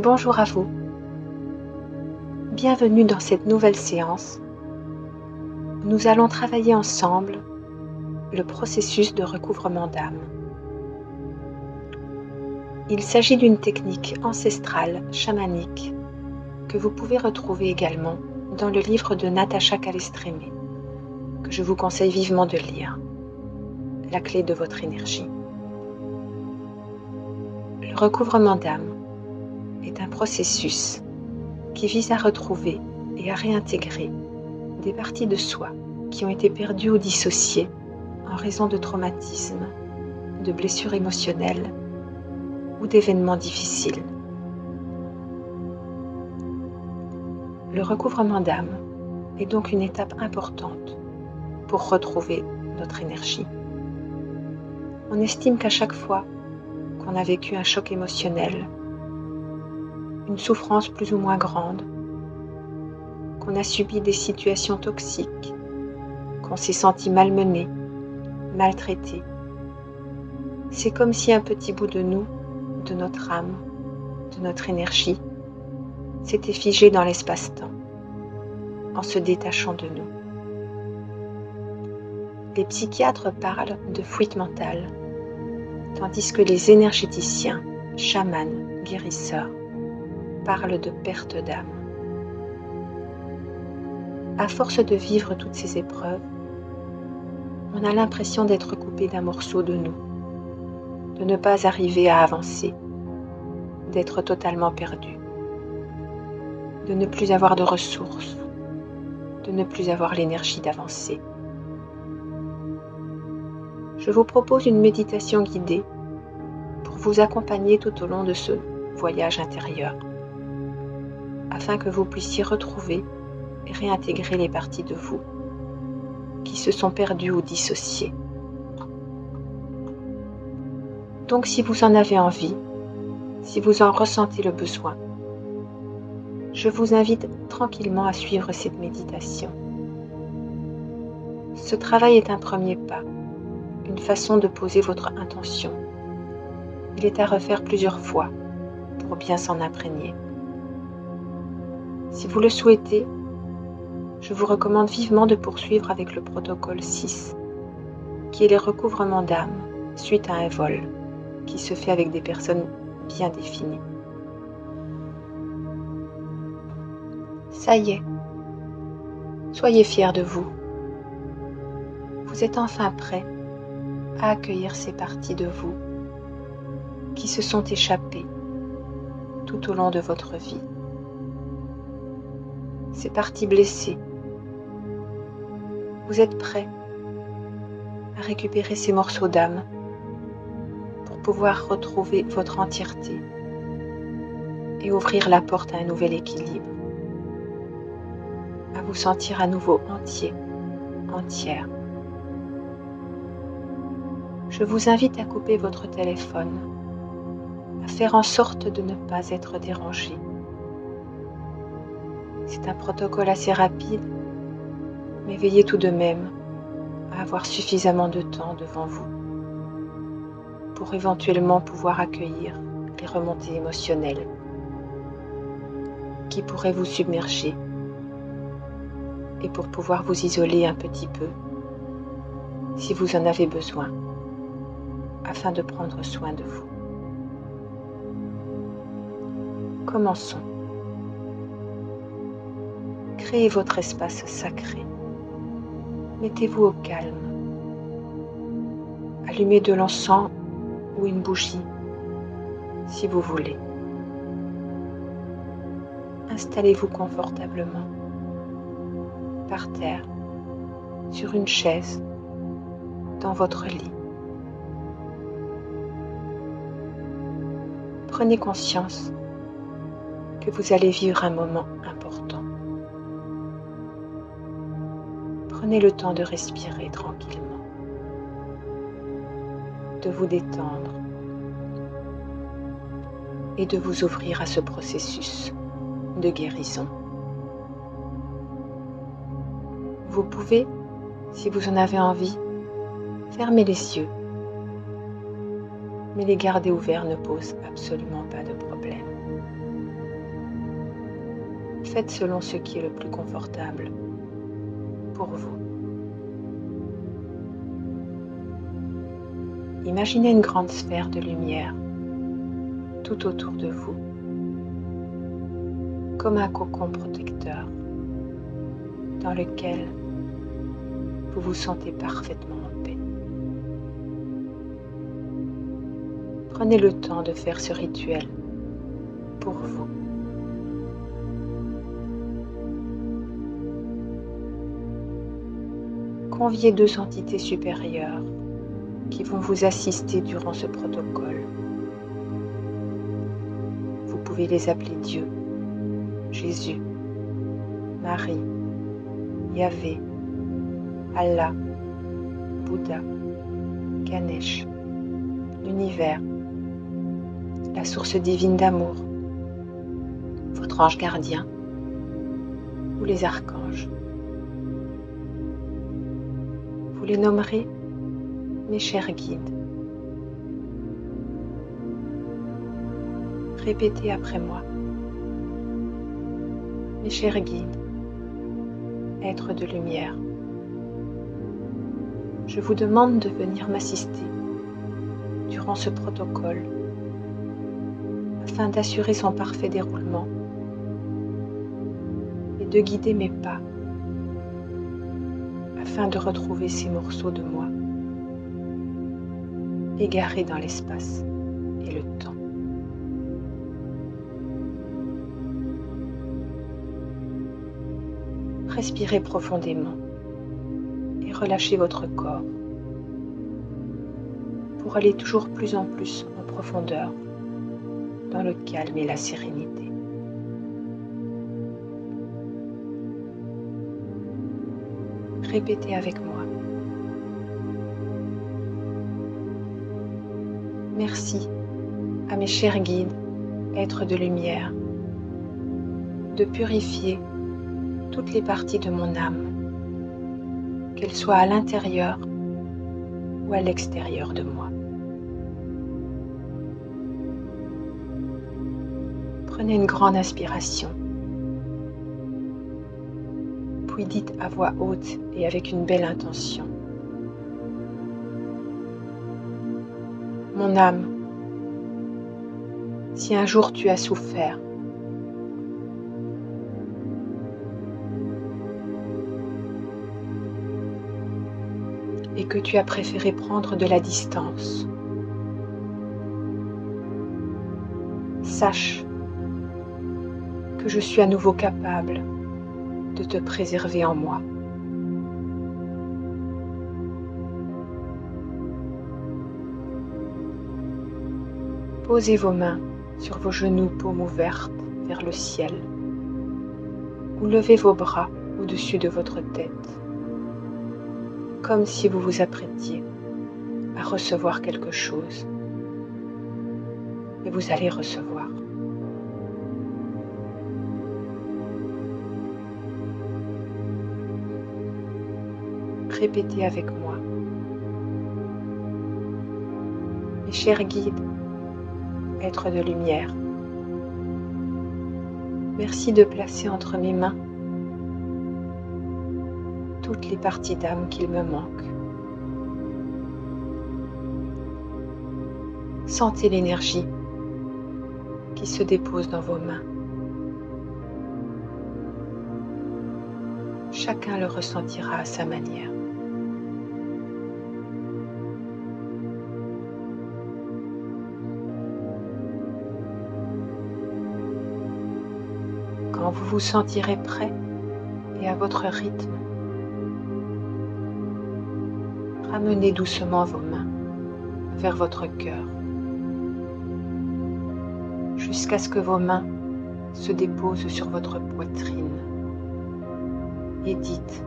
Bonjour à vous. Bienvenue dans cette nouvelle séance où nous allons travailler ensemble le processus de recouvrement d'âme. Il s'agit d'une technique ancestrale chamanique que vous pouvez retrouver également dans le livre de Natasha Calestrémé, que je vous conseille vivement de lire, La clé de votre énergie. Le recouvrement d'âme est un processus qui vise à retrouver et à réintégrer des parties de soi qui ont été perdues ou dissociées en raison de traumatismes, de blessures émotionnelles ou d'événements difficiles. Le recouvrement d'âme est donc une étape importante pour retrouver notre énergie. On estime qu'à chaque fois qu'on a vécu un choc émotionnel, une souffrance plus ou moins grande, qu'on a subi des situations toxiques, qu'on s'est senti malmené, maltraité, c'est comme si un petit bout de nous, de notre âme, de notre énergie, s'était figé dans l'espace-temps, en se détachant de nous. Les psychiatres parlent de fuite mentale, tandis que les énergéticiens, chamans, guérisseurs, parlent de perte d'âme. À force de vivre toutes ces épreuves, on a l'impression d'être coupé d'un morceau de nous, de ne pas arriver à avancer, d'être totalement perdu, de ne plus avoir de ressources, de ne plus avoir l'énergie d'avancer. Je vous propose une méditation guidée pour vous accompagner tout au long de ce voyage intérieur, afin que vous puissiez retrouver et réintégrer les parties de vous qui se sont perdues ou dissociées. Donc si vous en avez envie, si vous en ressentez le besoin, je vous invite tranquillement à suivre cette méditation. Ce travail est un premier pas, une façon de poser votre intention. Il est à refaire plusieurs fois pour bien s'en imprégner. Si vous le souhaitez, je vous recommande vivement de poursuivre avec le protocole 6, qui est les recouvrements d'âme suite à un vol, qui se fait avec des personnes bien définies. Ça y est, soyez fiers de vous. Vous êtes enfin prêts à accueillir ces parties de vous qui se sont échappées tout au long de votre vie. Ces parties blessées. Vous êtes prêts à récupérer ces morceaux d'âme pour pouvoir retrouver votre entièreté et ouvrir la porte à un nouvel équilibre, à vous sentir à nouveau entier, entière. Je vous invite à couper votre téléphone, à faire en sorte de ne pas être dérangé. C'est un protocole assez rapide, mais veillez tout de même à avoir suffisamment de temps devant vous pour éventuellement pouvoir accueillir les remontées émotionnelles qui pourraient vous submerger et pour pouvoir vous isoler un petit peu si vous en avez besoin afin de prendre soin de vous. Commençons. Créez votre espace sacré. Mettez-vous au calme. Allumez de l'encens ou une bougie, si vous voulez. Installez-vous confortablement, par terre, sur une chaise, dans votre lit. Prenez conscience que vous allez vivre un moment important. Prenez le temps de respirer tranquillement, de vous détendre et de vous ouvrir à ce processus de guérison. Vous pouvez, si vous en avez envie, fermer les yeux, mais les garder ouverts ne pose absolument pas de problème. Faites selon ce qui est le plus confortable pour vous. Imaginez une grande sphère de lumière tout autour de vous, comme un cocon protecteur dans lequel vous vous sentez parfaitement en paix. Prenez le temps de faire ce rituel pour vous. Conviez 2 entités supérieures qui vont vous assister durant ce protocole. Vous pouvez les appeler Dieu, Jésus, Marie, Yahvé, Allah, Bouddha, Ganesh, l'univers, la source divine d'amour, votre ange gardien ou les archanges. Vous les nommerez mes chers guides. Répétez après moi. Mes chers guides, êtres de lumière, je vous demande de venir m'assister durant ce protocole afin d'assurer son parfait déroulement et de guider mes pas afin de retrouver ces morceaux de moi égarés dans l'espace et le temps. Respirez profondément et relâchez votre corps pour aller toujours plus en plus en profondeur dans le calme et la sérénité. Répétez avec moi. Merci à mes chers guides, êtres de lumière, de purifier toutes les parties de mon âme, qu'elles soient à l'intérieur ou à l'extérieur de moi. Prenez une grande inspiration, puis dites à voix haute et avec une belle intention. Mon âme, si un jour tu as souffert, et que tu as préféré prendre de la distance, sache que je suis à nouveau capable de te préserver en moi. Posez vos mains sur vos genoux, paumes ouvertes vers le ciel, ou levez vos bras au-dessus de votre tête, comme si vous vous apprêtiez à recevoir quelque chose. Et vous allez recevoir. Répétez avec moi. Mes chers guides, êtres de lumière, merci de placer entre mes mains toutes les parties d'âme qu'il me manque. Sentez l'énergie qui se dépose dans vos mains. Chacun le ressentira à sa manière. Quand vous vous sentirez prêt et à votre rythme, ramenez doucement vos mains vers votre cœur, jusqu'à ce que vos mains se déposent sur votre poitrine. Et dites: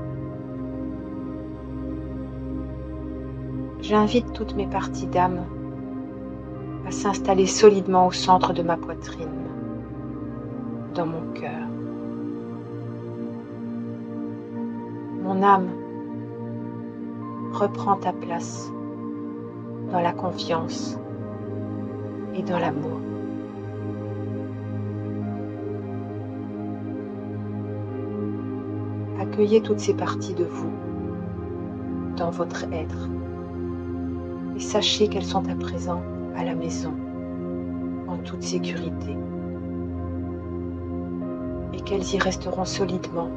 j'invite toutes mes parties d'âme à s'installer solidement au centre de ma poitrine, dans mon cœur. Mon âme, reprends ta place dans la confiance et dans l'amour. Accueillez toutes ces parties de vous dans votre être et sachez qu'elles sont à présent à la maison, en toute sécurité, et qu'elles y resteront solidement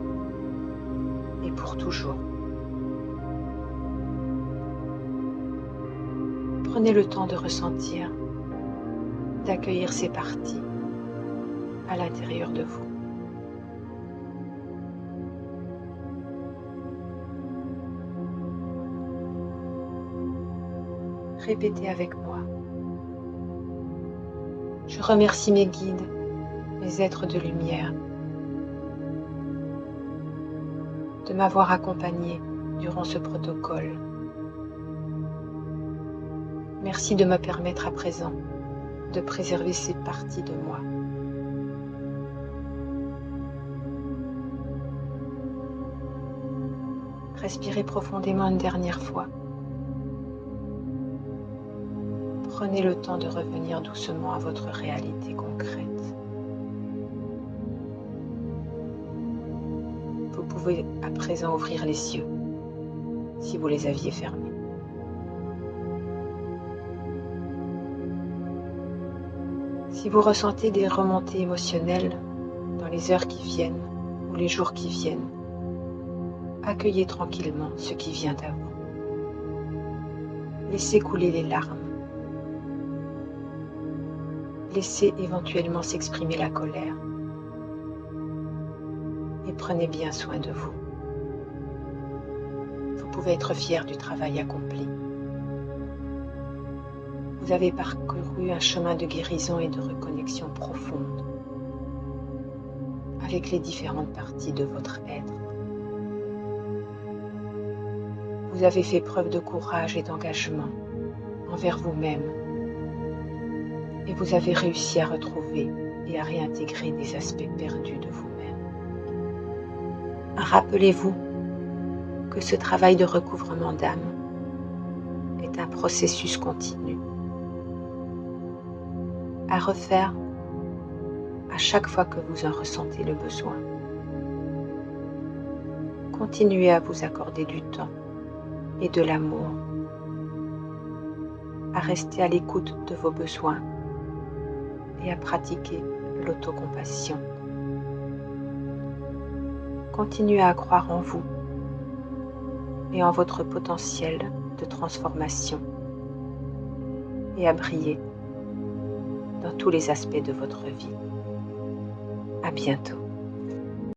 et pour toujours. Prenez le temps de ressentir, d'accueillir ces parties à l'intérieur de vous. Répétez avec moi. Je remercie mes guides, mes êtres de lumière, de m'avoir accompagné durant ce protocole. Merci de me permettre à présent de préserver ces parties de moi. Respirez profondément une dernière fois. Prenez le temps de revenir doucement à votre réalité concrète. Vous pouvez à présent ouvrir les yeux si vous les aviez fermés. Si vous ressentez des remontées émotionnelles dans les heures qui viennent ou les jours qui viennent, accueillez tranquillement ce qui vient à vous. Laissez couler les larmes. Laissez éventuellement s'exprimer la colère. Et prenez bien soin de vous. Vous pouvez être fier du travail accompli. Vous avez parcouru un chemin de guérison et de reconnexion profonde avec les différentes parties de votre être. Vous avez fait preuve de courage et d'engagement envers vous-même et vous avez réussi à retrouver et à réintégrer des aspects perdus de vous-même. Rappelez-vous que ce travail de recouvrement d'âme est un processus continu à refaire à chaque fois que vous en ressentez le besoin. Continuez à vous accorder du temps et de l'amour, à rester à l'écoute de vos besoins et à pratiquer l'autocompassion. Continuez à croire en vous et en votre potentiel de transformation et à briller dans tous les aspects de votre vie. À bientôt.